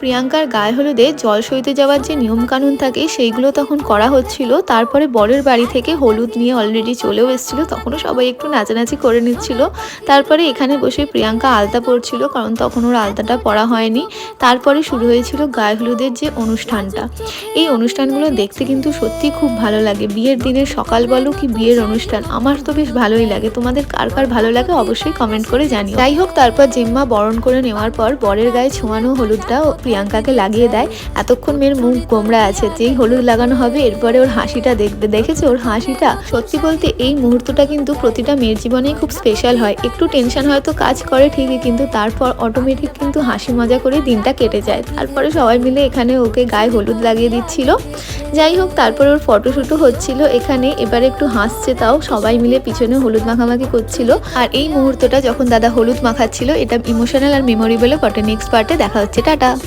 প্রিয়াঙ্কার গায়ে হলুদে জল সইতে যাওয়ার যে নিয়ম কানুন থাকে সেইগুলো তখন করা হচ্ছিল। তারপরে বরের বাড়ি থেকে হলুদ নিয়ে অলরেডি চলেও এসেছিল, তখনও সবাই একটু নাচানাচি করে নিচ্ছিল। তারপরে এখানে বসে প্রিয়াঙ্কা আলতা পরছিল, কারণ তখন ওর আলতাটা পরা হয়নি। তারপরে শুরু হয়েছিল গায়ে হলুদের যে অনুষ্ঠানটা। এই অনুষ্ঠানগুলো দেখতে কিন্তু সত্যি খুব ভালো লাগে। বিয়ের দিনের সকাল বলো কি বিয়ের অনুষ্ঠান, আমার তো বেশ ভালোই লাগে। তোমাদের কার কার ভালো লাগে অবশ্যই কমেন্ট করে জানিও। যাই হোক, তারপর জেম্মা বরণ করে নেওয়ার পর বরের গায়ে ছোঁয়ানো হলুদটা প্রিয়াঙ্কাকে লাগিয়ে দেয়। এতক্ষণ মেয়ের মুখ গোমড়া আছে, যেই হলুদ লাগানো হবে এরপরে ওর হাসিটা দেখবে। দেখেছো ওর হাসিটা? সত্যি বলতে এই মুহূর্তটা কিন্তু প্রতিটা মেয়ের জীবনেই খুব স্পেশাল হয়। একটু টেনশন হয়তো কাজ করে ঠিকই, কিন্তু তারপর অটোমেটিক কিন্তু হাসি মজা করে দিনটা কেটে যায়। তারপরে সবাই মিলে এখানে ওকে গায়ে হলুদ লাগিয়ে দিচ্ছিল। যাই হোক, তারপরে ওর ফটোশুটও হচ্ছিল এখানে। এবারে একটু হাসছে, তাও সবাই মিলে পিছনে হলুদ মাখামাখি করছিল। আর এই মুহূর্তটা যখন দাদা হলুদ মাখাচ্ছিল, এটা ইমোশনাল আর মেমোরেবলও বটে। নেক্সট পার্টে দেখা হচ্ছে, টাটা।